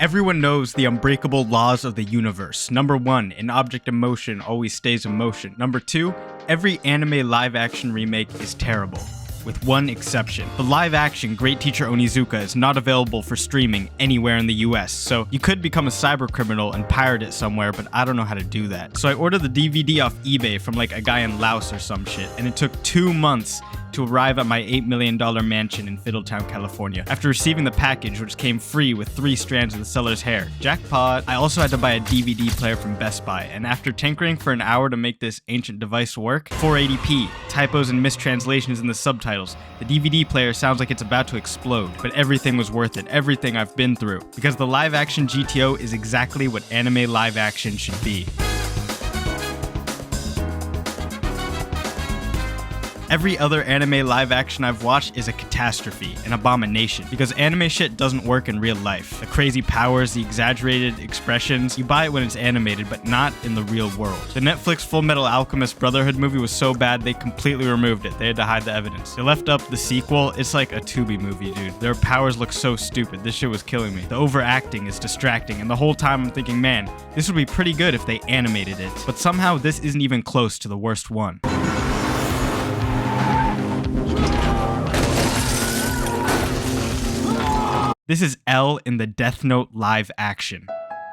Everyone knows the unbreakable laws of the universe. Number 1, an object in motion always stays in motion. Number 2, every anime live-action remake is terrible, with one exception. The live-action Great Teacher Onizuka is not available for streaming anywhere in the US, so you could become a cybercriminal and pirate it somewhere, but I don't know how to do that. So I ordered the DVD off eBay from like a guy in Laos or some shit, and it took 2 months to arrive at my $8 million mansion in Fiddletown, California. After receiving the package, which came free with 3 strands of the seller's hair. Jackpot! I also had to buy a DVD player from Best Buy, and after tinkering for an hour to make this ancient device work, 480p, typos and mistranslations in the subtitles, the DVD player sounds like it's about to explode, but everything was worth it, everything I've been through, because the live-action GTO is exactly what anime live-action should be. Every other anime live action I've watched is a catastrophe, an abomination, because anime shit doesn't work in real life. The crazy powers, the exaggerated expressions, you buy it when it's animated, but not in the real world. The Netflix Full Metal Alchemist Brotherhood movie was so bad they completely removed it. They had to hide the evidence. They left up the sequel. It's like a Tubi movie, dude. Their powers look so stupid. This shit was killing me. The overacting is distracting, and the whole time I'm thinking, man, this would be pretty good if they animated it. But somehow this isn't even close to the worst one. This is L in the Death Note live action.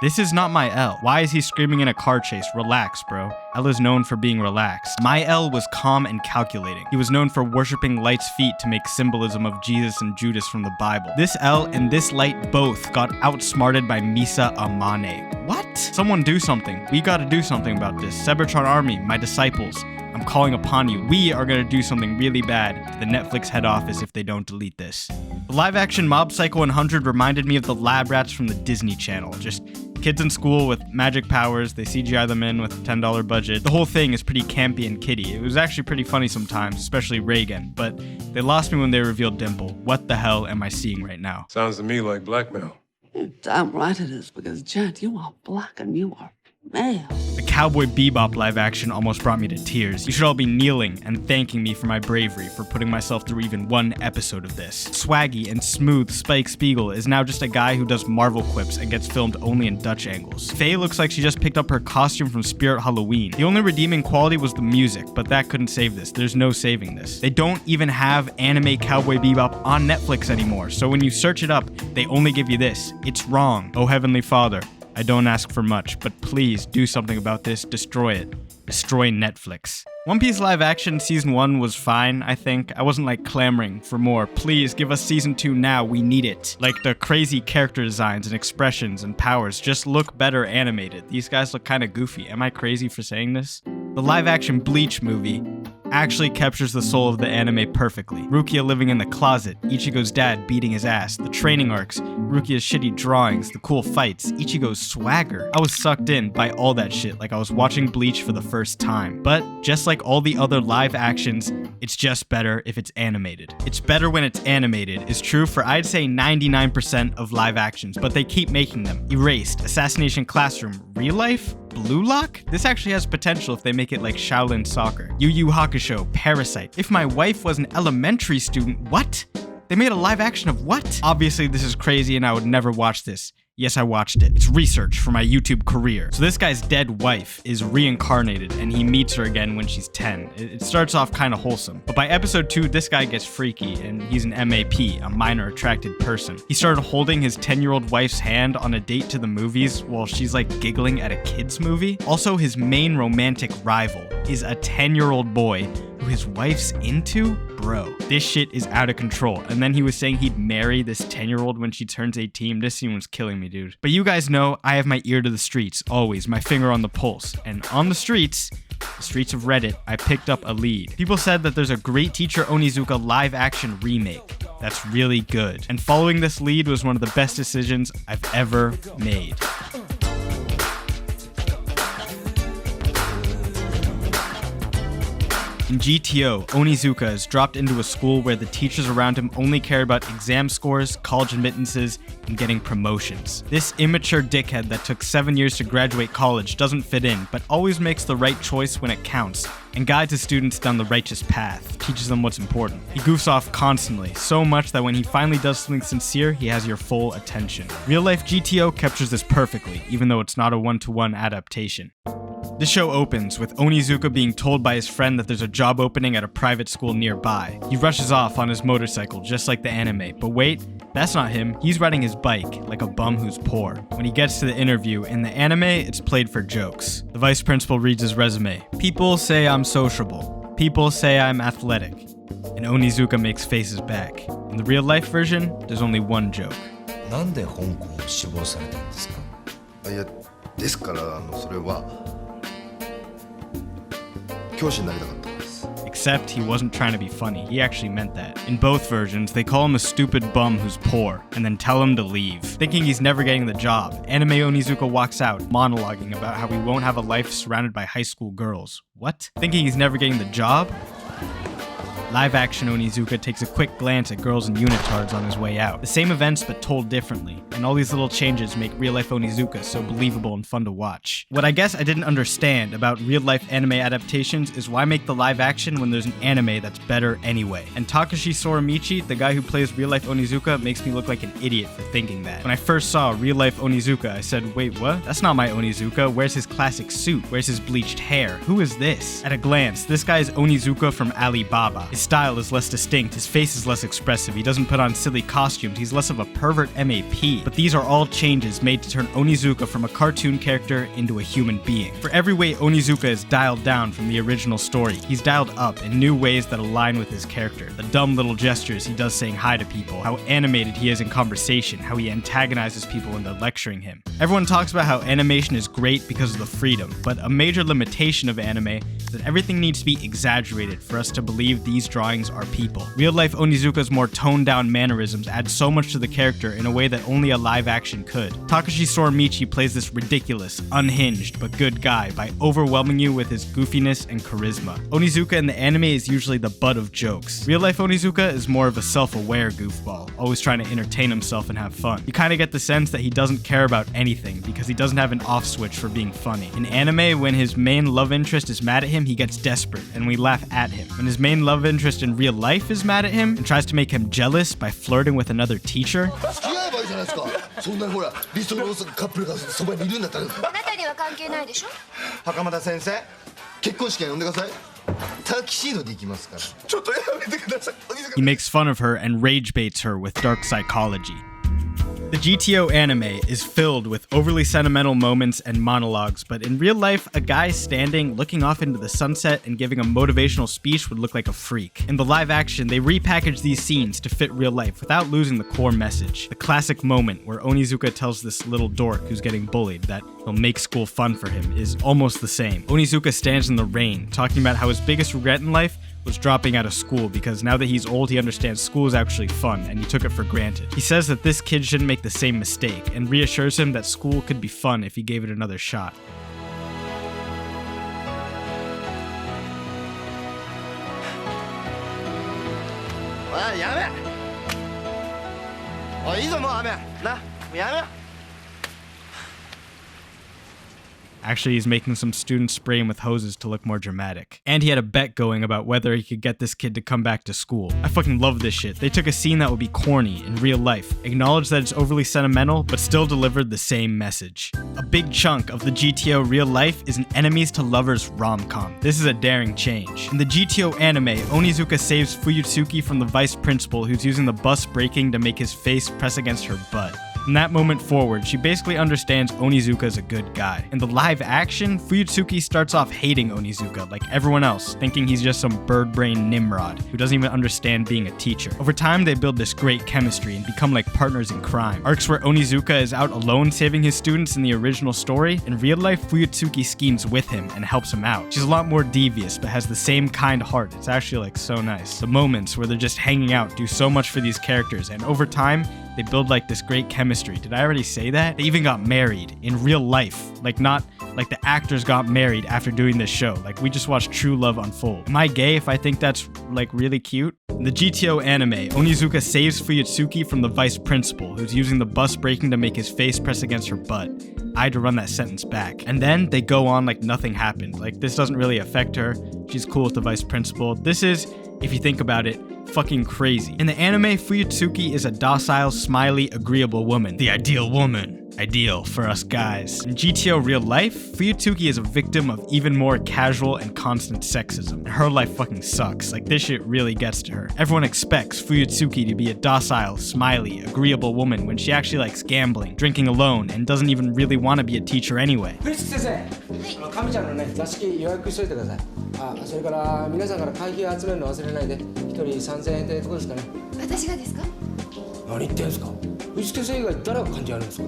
This is not my L. Why is he screaming in a car chase? Relax, bro. L is known for being relaxed. My L was calm and calculating. He was known for worshipping Light's feet to make symbolism of Jesus and Judas from the Bible. This L and this Light both got outsmarted by Misa Amane. What? Someone do something. We gotta do something about this. Sebatron Army, my disciples. I'm calling upon you. We are gonna do something really bad to the Netflix head office if they don't delete this. The live-action Mob Psycho 100 reminded me of the lab rats from the Disney Channel. Just kids in school with magic powers, they CGI them in with a $10 budget. The whole thing is pretty campy and kiddie. It was actually pretty funny sometimes, especially Reagan, but they lost me when they revealed Dimple. What the hell am I seeing right now? Sounds to me like blackmail. You're damn right it is, because, Jet, you are black and you are male. The Cowboy Bebop live action almost brought me to tears. You should all be kneeling and thanking me for my bravery for putting myself through even one episode of this. Swaggy and smooth Spike Spiegel is now just a guy who does Marvel quips and gets filmed only in Dutch angles. Faye looks like she just picked up her costume from Spirit Halloween. The only redeeming quality was the music, but that couldn't save this. There's no saving this. They don't even have anime Cowboy Bebop on Netflix anymore, so when you search it up, they only give you this. It's wrong. Oh Heavenly Father, I don't ask for much, but please do something about this. Destroy it. Destroy Netflix. One Piece live action season 1 was fine, I think. I wasn't like clamoring for more. Please give us season 2 now. We need it. Like the crazy character designs and expressions and powers just look better animated. These guys look kind of goofy. Am I crazy for saying this? The live action Bleach movie actually captures the soul of the anime perfectly. Rukia living in the closet, Ichigo's dad beating his ass, the training arcs, Rukia's shitty drawings, the cool fights, Ichigo's swagger. I was sucked in by all that shit like I was watching Bleach for the first time. But just like all the other live actions, it's just better if it's animated. It's better when it's animated is true for I'd say 99% of live actions, but they keep making them. Erased, Assassination Classroom, Real Life? Blue Lock? This actually has potential if they make it like Shaolin Soccer. Yu Yu Hakusho, Parasite. If my wife was an elementary student, what? They made a live action of what? Obviously this is crazy and I would never watch this. Yes, I watched it. It's research for my YouTube career. So this guy's dead wife is reincarnated and he meets her again when she's 10. It starts off kind of wholesome. But by episode 2, this guy gets freaky and he's an MAP, a minor attracted person. He started holding his 10-year-old wife's hand on a date to the movies while she's like giggling at a kid's movie. Also, his main romantic rival is a 10-year-old boy who his wife's into? Bro, this shit is out of control. And then he was saying he'd marry this 10-year-old when she turns 18. This scene was killing me, dude. But you guys know I have my ear to the streets, always, my finger on the pulse. And on the streets of Reddit, I picked up a lead. People said that there's a Great Teacher Onizuka live action remake that's really good. And following this lead was one of the best decisions I've ever made. In GTO, Onizuka is dropped into a school where the teachers around him only care about exam scores, college admittances, and getting promotions. This immature dickhead that took 7 years to graduate college doesn't fit in, but always makes the right choice when it counts, and guides his students down the righteous path, teaches them what's important. He goofs off constantly, so much that when he finally does something sincere, he has your full attention. Real-life GTO captures this perfectly, even though it's not a one-to-one adaptation. This show opens with Onizuka being told by his friend that there's a job opening at a private school nearby. He rushes off on his motorcycle just like the anime, but wait, that's not him. He's riding his bike like a bum who's poor. When he gets to the interview, in the anime, it's played for jokes. The vice principal reads his resume. People say I'm sociable. People say I'm athletic. And Onizuka makes faces back. In the real life version, there's only one joke. なんで香港を志望されたんですか？いや、ですからそれは教師になりたかったんです。 Except he wasn't trying to be funny, he actually meant that. In both versions, they call him a stupid bum who's poor, and then tell him to leave. Thinking he's never getting the job, Anime Onizuka walks out, monologuing about how he won't have a life surrounded by high school girls. What? Thinking he's never getting the job? Live-action Onizuka takes a quick glance at girls in unitards on his way out. The same events but told differently, and all these little changes make real-life Onizuka so believable and fun to watch. What I guess I didn't understand about real-life anime adaptations is why make the live-action when there's an anime that's better anyway. And Takashi Soramichi, the guy who plays real-life Onizuka, makes me look like an idiot for thinking that. When I first saw real-life Onizuka, I said, wait, what? That's not my Onizuka. Where's his classic suit? Where's his bleached hair? Who is this? At a glance, this guy is Onizuka from Alibaba. His style is less distinct, his face is less expressive, he doesn't put on silly costumes, he's less of a pervert MAP. But these are all changes made to turn Onizuka from a cartoon character into a human being. For every way Onizuka is dialed down from the original story, he's dialed up in new ways that align with his character. The dumb little gestures he does saying hi to people, how animated he is in conversation, how he antagonizes people when they're lecturing him. Everyone talks about how animation is great because of the freedom, but a major limitation of anime is that everything needs to be exaggerated for us to believe these drawings are people. Real-life Onizuka's more toned-down mannerisms add so much to the character in a way that only a live-action could. Takashi Soramichi plays this ridiculous, unhinged, but good guy by overwhelming you with his goofiness and charisma. Onizuka in the anime is usually the butt of jokes. Real-life Onizuka is more of a self-aware goofball, always trying to entertain himself and have fun. You kinda get the sense that he doesn't care about anything because he doesn't have an off switch for being funny. In anime, when his main love interest is mad at him, he gets desperate, and we laugh at him. When his main love interest in real life is mad at him and tries to make him jealous by flirting with another teacher. 付き合えばいいじゃないですか。そんなほら理想のカップルがそばにいるんだったら。あなたには関係ないでしょ。袴田先生、結婚式に呼んでください。タキシードで行きますから。ちょっとやめてください。 He makes fun of her and rage baits her with dark psychology. The GTO anime is filled with overly sentimental moments and monologues, but in real life, a guy standing, looking off into the sunset and giving a motivational speech would look like a freak. In the live action, they repackage these scenes to fit real life without losing the core message. The classic moment where Onizuka tells this little dork who's getting bullied that he'll make school fun for him is almost the same. Onizuka stands in the rain, talking about how his biggest regret in life was dropping out of school because now that he's old, he understands school is actually fun and he took it for granted. He says that this kid shouldn't make the same mistake and reassures him that school could be fun if he gave it another shot. おいやめ。おいいいぞもう雨。な、もうやめよ。 Actually, he's making some students spray him with hoses to look more dramatic. And he had a bet going about whether he could get this kid to come back to school. I fucking love this shit. They took a scene that would be corny in real life, acknowledged that it's overly sentimental, but still delivered the same message. A big chunk of the GTO real life is an enemies to lovers rom-com. This is a daring change. In the GTO anime, Onizuka saves Fuyutsuki from the vice principal who's using the bus braking to make his face press against her butt. From that moment forward, she basically understands Onizuka is a good guy. In the live action, Fuyutsuki starts off hating Onizuka like everyone else, thinking he's just some bird brain Nimrod who doesn't even understand being a teacher. Over time, they build this great chemistry and become like partners in crime. Arcs where Onizuka is out alone saving his students in the original story, in real life, Fuyutsuki schemes with him and helps him out. She's a lot more devious, but has the same kind heart. It's actually like so nice. The moments where they're just hanging out do so much for these characters, and over time, they build like this great chemistry. Did I already say that? They even got married in real life. Like not Like the actors got married after doing this show. Like we just watched true love unfold. Am I gay if I think that's like really cute? In the GTO anime, Onizuka saves Fuyutsuki from the vice principal, who's using the bus braking to make his face press against her butt. I had to run that sentence back. And then they go on like nothing happened. Like this doesn't really affect her. She's cool with the vice principal. This is, if you think about it, fucking crazy. In the anime, Fuyutsuki is a docile, smiley, agreeable woman. The ideal woman. Ideal for us guys. In GTO real life, Fuyutsuki is a victim of even more casual and constant sexism. And her life fucking sucks. Like this shit really gets to her. Everyone expects Fuyutsuki to be a docile, smiley, agreeable woman when she actually likes gambling, drinking alone, and doesn't even really want to be a teacher anyway. 藤月先生、神ちゃんのね座敷予約しといてください。あ、それから皆さんから会費集めるの忘れないで。一人3000円ってとこですかね。私がですか？何言ってんすか。藤月先生以外誰が漢字やるんですか。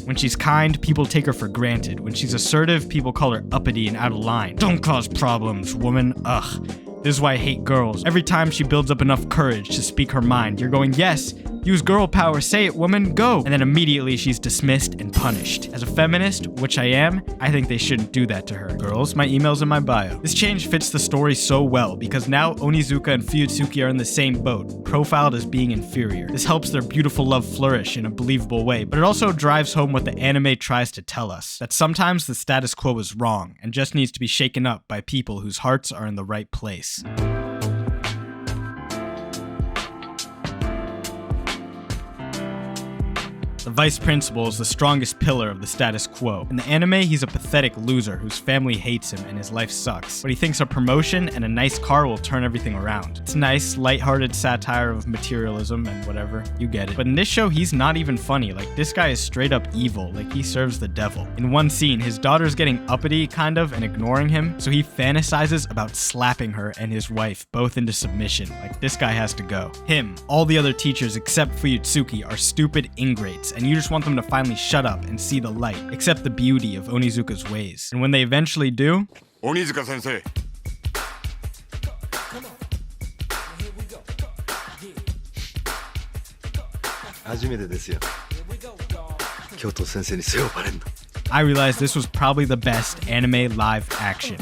When she's kind, people take her for granted. When she's assertive, people call her uppity and out of line. Don't cause problems, woman. Ugh. This is why I hate girls. Every time she builds up enough courage to speak her mind, you're going, yes, use girl power, say it, woman, go. And then immediately she's dismissed and punished. As a feminist, which I am, I think they shouldn't do that to her. Girls, my email's in my bio. This change fits the story so well because now Onizuka and Fuyutsuki are in the same boat, profiled as being inferior. This helps their beautiful love flourish in a believable way, but it also drives home what the anime tries to tell us, that sometimes the status quo is wrong and just needs to be shaken up by people whose hearts are in the right place. The vice principal is the strongest pillar of the status quo. In the anime, he's a pathetic loser whose family hates him and his life sucks, but he thinks a promotion and a nice car will turn everything around. It's nice, lighthearted satire of materialism and whatever, you get it. But in this show, he's not even funny. Like, this guy is straight up evil, like he serves the devil. In one scene, his daughter's getting uppity, kind of, and ignoring him, so he fantasizes about slapping her and his wife both into submission. Like, this guy has to go. Him, all the other teachers except Fuyutsuki are stupid ingrates, and you just want them to finally shut up and see the light, accept the beauty of Onizuka's ways. And when they eventually do, Onizuka sensei. 初めてですよ。教頭先生に背負われんの。 I realized this was probably the best anime live action.